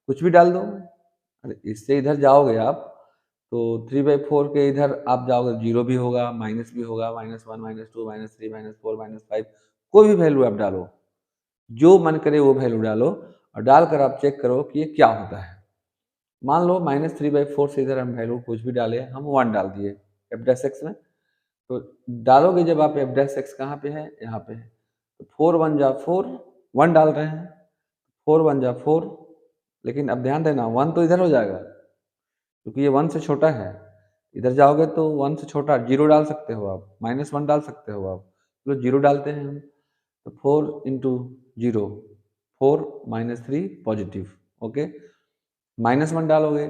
कुछ भी डाल दो। अरे इससे इधर जाओगे आप तो 3/4 के इधर आप जाओगे, जीरो भी होगा, माइनस भी होगा, -1 -2 -3 -4 -5, कोई भी वैल्यू आप डालो, जो मन करे वो वैल्यू डालो, और डालकर आप चेक करो कि ये क्या होता है। मान लो -3/4 से इधर हम वैल्यू कुछ भी डाले, हम 1 डाल दिए एफ डैश एक्स में, तो डालोगे जब आप एफ डैश एक्स कहाँ पे है, यहाँ पे है, तो 4 1 जा 4, 1 डाल रहे हैं, 4 1 जा 4, लेकिन अब ध्यान देना 1 तो इधर हो जाएगा, क्योंकि ये 1 से छोटा है। इधर जाओगे तो 1 से छोटा, जीरो डाल सकते हो आप, -1 डाल सकते हो आप, तो जीरो डालते हैं हम, तो 4 इंटू जीरो 4 -3 पॉजिटिव। ओके, -1 डालोगे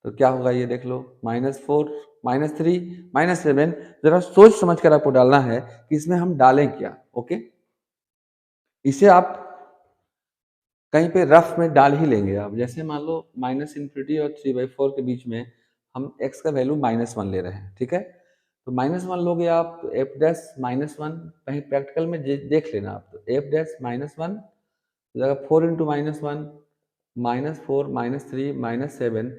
तो क्या होगा ये देख लो, -4 -3 -7। जरा सोच समझ कर आपको डालना है कि इसमें हम डालें क्या। ओके, इसे आप कहीं पे रफ में डाल ही लेंगे आप, जैसे मान लो माइनस इन्फिनिटी और 3/4 के बीच में हम x का वैल्यू -1 ले रहे हैं, ठीक है, तो -1 लोगे आप तो एफ डैश -1, कहीं प्रैक्टिकल में देख लेना आप, तो एफ डैश -1 हो जाएगा 4 इंटू -1, -4 -3 -7,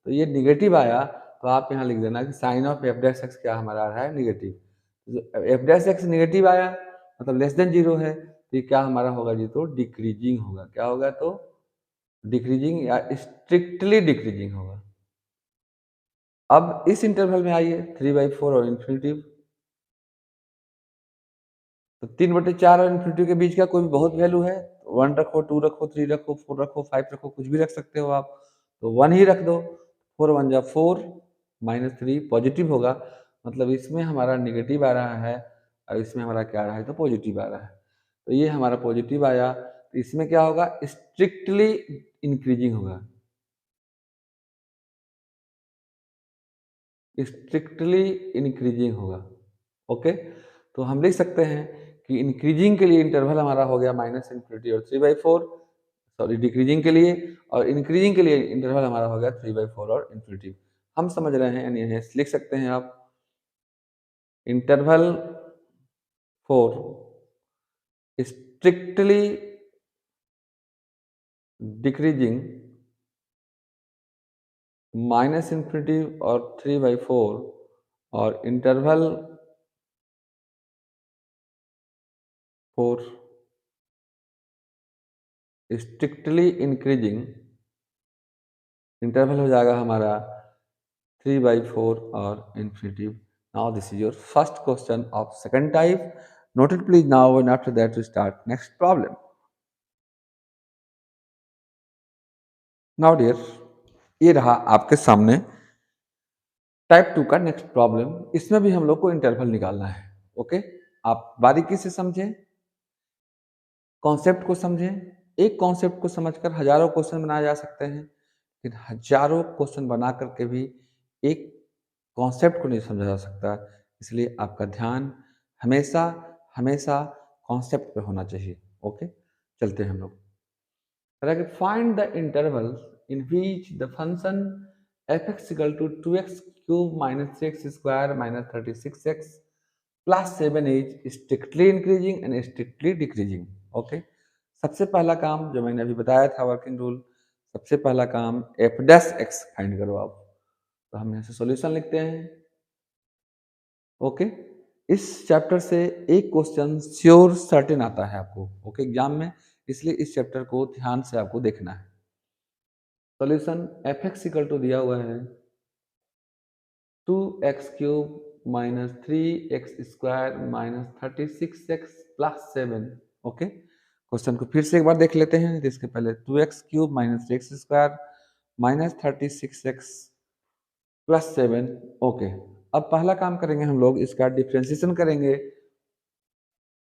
तो ये निगेटिव आया, तो आप यहाँ लिख देना कि sign of F dash X क्या हमारा आ रहा है, negative. F dash X negative आया मतलब लेस देन जीरो है, तो ये क्या हमारा होगा जी, तो डिक्रीजिंग होगा। क्या होगा, तो डिक्रीजिंग या स्ट्रिक्टली डिक्रीजिंग होगा। अब इस इंटरवल में आइए 3/4 और इन्फिनिटिव, तो 3/4 और इन्फिनिटी के बीच का कोई भी बहुत वैल्यू है, 1 रखो, 2 रखो, 3 रखो, 4 रखो, 5 रखो, कुछ भी रख सकते हो आप, तो 1 ही रख दो। 4 1 जा 4, -3 पॉजिटिव होगा, मतलब इसमें हमारा निगेटिव आ रहा है और इसमें हमारा क्या आ रहा है, तो पॉजिटिव आ रहा है। तो ये हमारा पॉजिटिव आया, तो इसमें क्या होगा, स्ट्रिक्टली इंक्रीजिंग होगा, स्ट्रिक्टली इंक्रीजिंग होगा। ओके, तो हम लिख सकते हैं कि इंक्रीजिंग के लिए इंटरवल हमारा हो गया माइनस इन्फिनिटी और 3/4, सॉरी डिक्रीजिंग के लिए, और इंक्रीजिंग के लिए इंटरवल हमारा हो गया 3/4 और इन्फिनिटी। हम समझ रहे हैं, यानी यह लिख सकते हैं आप interval for strictly decreasing minus infinity और 3/4 और interval for strictly increasing, interval हो जाएगा हमारा 3/4 और infinity. Now this is your first question of second type. Note it please now, and after that we start next problem. Now dear, ये रहा आपके सामने टाइप 2 का नेक्स्ट प्रॉब्लम. इसमें भी हम लोग को इंटरवल निकालना है. ओके, आप बारीकी से समझें, कॉन्सेप्ट को समझें. एक कॉन्सेप्ट को समझकर हजारों क्वेश्चन बनाए जा सकते हैं, लेकिन हजारों क्वेश्चन बना करके भी एक कॉन्सेप्ट को नहीं समझा जा सकता. इसलिए आपका ध्यान हमेशा हमेशा कॉन्सेप्ट पे होना चाहिए. ओके, चलते हैं हम लोग. Find the interval in which the function f(x) = 2x³ - 3x² - 36x plus 7 is strictly increasing and strictly decreasing. Okay, सबसे पहला काम जो मैंने अभी बताया था वर्किंग रूल, सबसे पहला काम f' फाइंड करो आप. तो हम यहाँ से सॉल्यूशन लिखते हैं. ओके, इस चैप्टर से एक क्वेश्चन श्योर सर्टेन आता है आपको. ओके, एग्जाम में, इसलिए इस चैप्टर को ध्यान से आपको देखना है. सॉल्यूशन f(x) दिया हुआ है 2x³ - 3x² - 36x + 7. Okay, question को फिर से एक बार देख लेते हैं. इसके पहले 2x³ - 3x² - 36x + 7. ओके, अब पहला काम करेंगे हम लोग, इसका डिफ्रेंशिएशन करेंगे,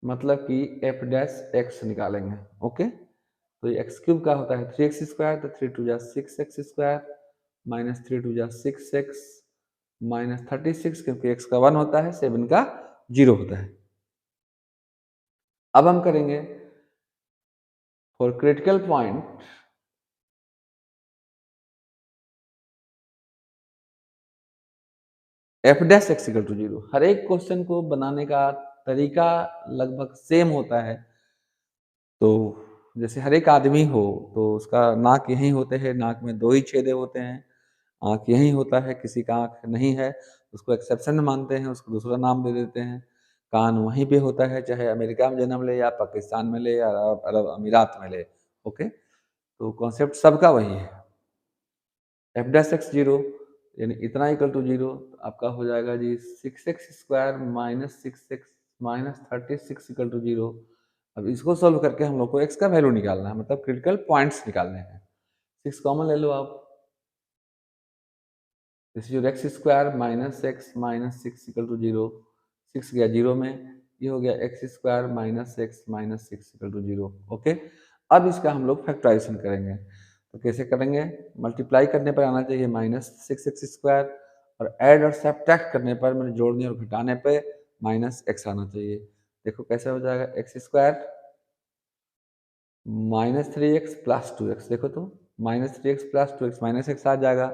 मतलब कि f' निकालेंगे. ओके, तो ये x³ का होता है 3x², तो 3 2 6x² - 3 2 6x - 36, क्योंकि x का 1 होता है, 7 का 0 होता है. अब हम करेंगे फॉर क्रिटिकल पॉइंट f' = 0. हर एक क्वेश्चन को बनाने का तरीका लगभग सेम होता है. तो जैसे हर एक आदमी हो, तो उसका नाक यहीं होते हैं, नाक में 2 ही छेदे होते हैं, आँख यहीं होता है, किसी का आँख नहीं है, उसको एक्सेप्शन मानते हैं, उसको दूसरा नाम दे देते हैं. कान वहीं पे होता है, चाहे अमेरिका में जन्म ले या पाकिस्तान में ले या अरब अरब अमीरात में ले. ओके, तो कॉन्सेप्ट सबका वही है. f' 0 यानी इतना इक्वल टू 0, आपका हो जाएगा जी 6x² - 6x - 36 = 0. अब इसको सॉल्व करके हम लोग को x का वैल्यू निकालना है, मतलब क्रिटिकल पॉइंट्स निकालने हैं. 6 कॉमन ले लो आप. This is x² - x - 6 = 0. 6 गया 0 में, ये हो गया x² - x - 6 = 0. ओके, अब इसका हम लोग फैक्टराइजेशन करेंगे. तो कैसे करेंगे? मल्टीप्लाई करने पर आना चाहिए -6x², और ऐड और सब्ट्रैक्ट करने पर, मैंने जोड़ने और घटाने पे -x आना चाहिए. देखो कैसे हो जाएगा, x² -3x + 2x. देखो तो -3x + 2x -x आ जाएगा.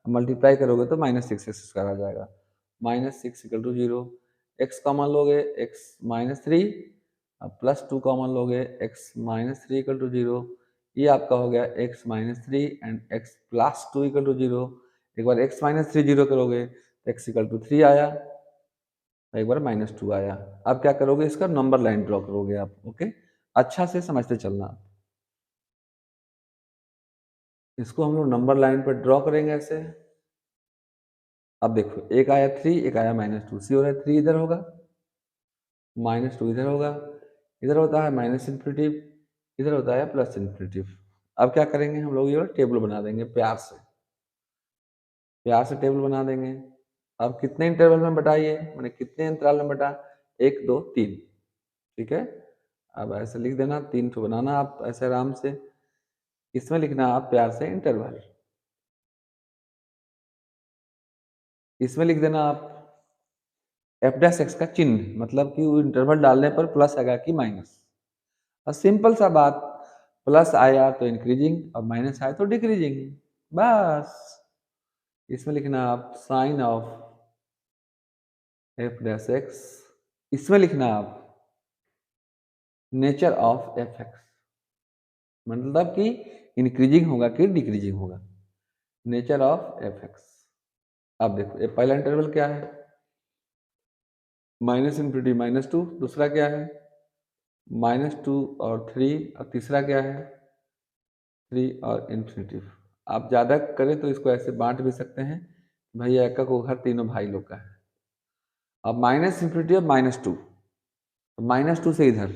मल्टीप्लाई करोगे तो -6x² आ जाएगा. -6 = 0. x कॉमन लोगे, x -3, अब +2 कॉमन लोगे, x -3 = 0. ये आपका हो गया x -3 एंड x + 2 = 0. एक बार x -3 0 करोगे तो x = 3 आया, एक बार -2 आया. अब क्या करोगे, इसका नंबर लाइन ड्रॉ करोगे आप. ओके, अच्छा से समझते चलना. इसको हम लोग नंबर लाइन पर ड्रॉ करेंगे ऐसे. अब देखो, एक आया 3, एक आया -2. सी हो रहा है 3 इधर होगा, -2 इधर होगा, इधर होता है माइनस इन्फिनिटिव, इधर होता है प्लस इन्फिनिटिव. अब क्या करेंगे हम लोग, ये टेबल बना देंगे प्यार से, प्यार से टेबल बना देंगे. अब कितने इंटरवल में बटाइए, मैंने कितने अंतराल में बटा, 1 2 3. ठीक है, अब ऐसे लिख देना, 3 ठो बनाना आप ऐसे आराम से. इसमें लिखना आप प्यार से इंटरवल, इसमें लिख देना आप f' का चिन्ह, मतलब कि वो इंटरवल डालने पर प्लस आएगा कि माइनस. और सिंपल सा बात, प्लस आया तो इंक्रीजिंग और माइनस आया तो डिक्रीजिंग, बस. इसमें लिखना आप साइन ऑफ f', इसमें लिखना आप नेचर ऑफ f(x), मतलब कि इंक्रीजिंग होगा कि डिक्रीजिंग होगा. Nature of F x. अब देखो ये पहला इंटरवल क्या है, माइनस इन्फिनिटी माइनस टू, दूसरा क्या है माइनस टू और थ्री, और तीसरा क्या है थ्री और इन्फिनिटी। आप ज़्यादा करें तो इसको ऐसे बांट भी सकते हैं, भैया का को हर तीनों भाई लोग का है। अब माइनस इन्फिनिटी और माइनस टू, तो माइनस टू से इधर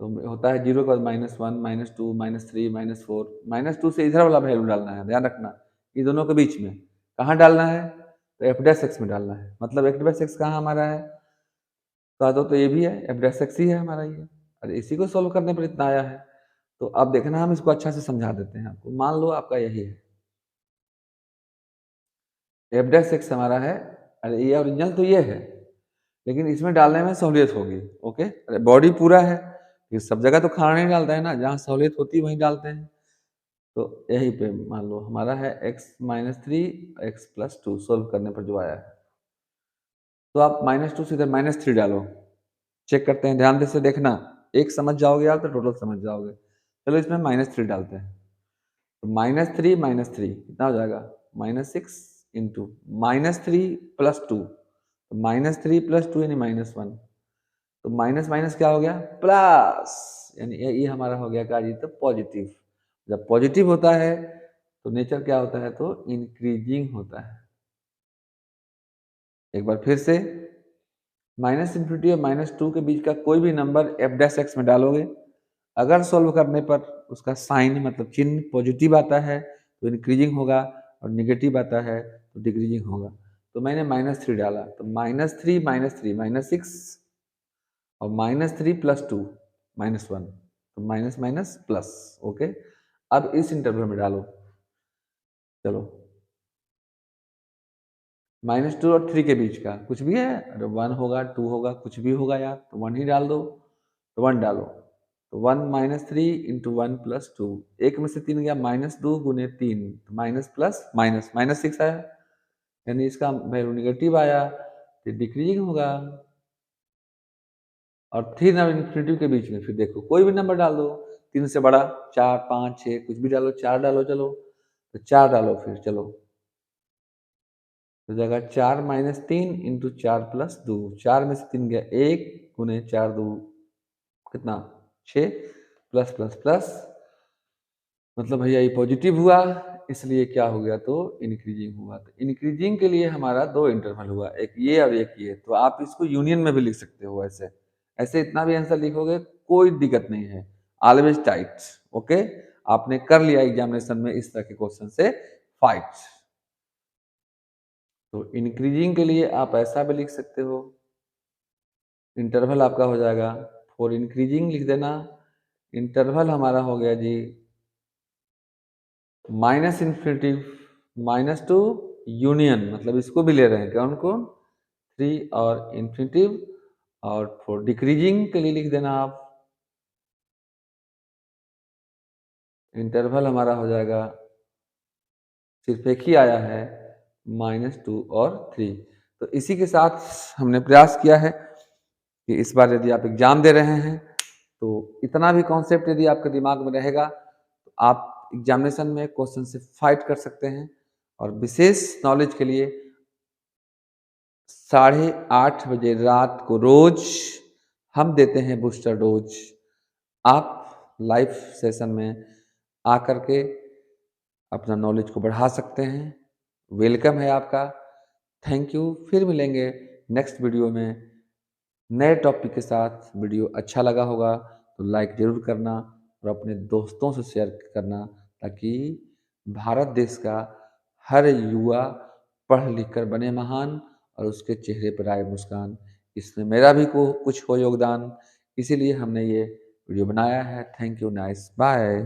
तो होता है जीरो के बाद minus one minus two minus three minus four, minus two से इधर वाला वैल्यू डालना है, ध्यान रखना ये दोनों के बीच में कहाँ डालना है, तो एफ डैश एक्स में डालना है। मतलब एफ डैश एक्स कहाँ हमारा है, तो ये भी है एफ डैश एक्स ही है हमारा ये, और इसी को सोल्व करने पर इतना आया है। तो अब देखना हम इसको अच्छा से समझा देते हैं आपको। मान लो आपका यही है एफ डैश एक्स हमारा है, अरे ये ओरिजिनल तो ये है, लेकिन इसमें डालने में सहूलियत होगी। ओके, अरे बॉडी पूरा है, ये सब जगह तो खाना नहीं डालता है ना, जहाँ सहूलियत होती है वहीं डालते हैं। तो यहीं पे मान लो हमारा है x minus three x plus two, solve करने पर जो आया है। तो आप माइनस टू से इधर माइनस थ्री डालो, चेक करते हैं, ध्यान से देखना, एक समझ जाओगे आप तो टोटल समझ जाओगे। चलो इसमें माइनस थ्री डालते हैं, तो माइनस थ्री कितना हो जाएगा minus six into minus three plus two, तो माइनस थ्री प्लस टू यानी माइनस वन, तो माइनस माइनस क्या हो गया प्लस, यानी ये हमारा हो गया क्या जी, तो पॉजिटिव। जब पॉजिटिव होता है तो नेचर क्या होता है, तो इंक्रीजिंग होता है। एक बार फिर से, माइनस इन्फिनिटी और माइनस टू के बीच का कोई भी नंबर एफ डैश एक्स में डालोगे, अगर सॉल्व करने पर उसका साइन मतलब चिन्ह पॉजिटिव आता है तो इंक्रीजिंग होगा, और निगेटिव आता है तो डिक्रीजिंग होगा। तो मैंने माइनस थ्री डाला, तो माइनस थ्री माइनस सिक्स, और minus three plus two minus one, तो माइनस माइनस प्लस। ओके, अब इस इंटरवल में डालो, चलो माइनस टू और थ्री के बीच का कुछ भी है, अरे वन होगा टू होगा कुछ भी होगा यार, तो वन ही डाल दो, तो वन डालो, तो one minus three into one plus two, एक में से तीन गया माइनस दो गुने तीन, तो minus plus minus minus six आया, यानी इसका वैल्यू निगेटिव आया तो डिक्रीजिंग होगा। और थ्री और इन्फिनिटी के बीच में फिर देखो कोई भी नंबर डाल दो, तीन से बड़ा चार पाँच छः कुछ भी डालो, चार डालो, चलो तो चार डालो, फिर चलो तो जाएगा चार माइनस तीन इंटू चार प्लस दो, चार में से तीन गया एक गुने चार दो कितना छः, प्लस प्लस प्लस, मतलब भैया ये पॉजिटिव हुआ, इसलिए क्या हो गया, तो इंक्रीजिंग हुआ। तो इंक्रीजिंग के लिए हमारा दो इंटरवल हुआ, एक ये और एक ये। तो आप इसको यूनियन में भी लिख सकते हो, ऐसे ऐसे इतना भी आंसर लिखोगे कोई दिक्कत नहीं है, ऑलवेज टाइट। ओके, आपने कर लिया एग्जामिनेशन में इस तरह के क्वेश्चन से फाइट। तो इंक्रीजिंग के लिए आप ऐसा भी लिख सकते हो, इंटरवल आपका हो जाएगा फॉर इंक्रीजिंग लिख देना, इंटरवल हमारा हो गया जी minus infinity minus two union, मतलब इसको भी ले रहे हैं कौन कौन, थ्री और इन्फिनिटिव। और फॉर डिक्रीजिंग के लिए लिख देना आप, इंटरवल हमारा हो जाएगा सिर्फ एक ही आया है माइनस टू और थ्री। तो इसी के साथ हमने प्रयास किया है कि इस बार यदि आप एग्जाम दे रहे हैं तो इतना भी कॉन्सेप्ट यदि आपके दिमाग में रहेगा तो आप एग्जामिनेशन में क्वेश्चन से फाइट कर सकते हैं। और विशेष नॉलेज के लिए 8:30 बजे रात को रोज हम देते हैं बूस्टर डोज। आप लाइव सेशन में आकर के अपना नॉलेज को बढ़ा सकते हैं। वेलकम है आपका, थैंक यू। फिर मिलेंगे नेक्स्ट वीडियो में नए टॉपिक के साथ। वीडियो अच्छा लगा होगा तो लाइक ज़रूर करना और अपने दोस्तों से शेयर करना, ताकि भारत देश का हर युवा पढ़ लिख कर बने महान और उसके चेहरे पर आए मुस्कान। इसमें मेरा भी कुछ हो योगदान, इसीलिए हमने ये वीडियो बनाया है। Thank you, nice, bye.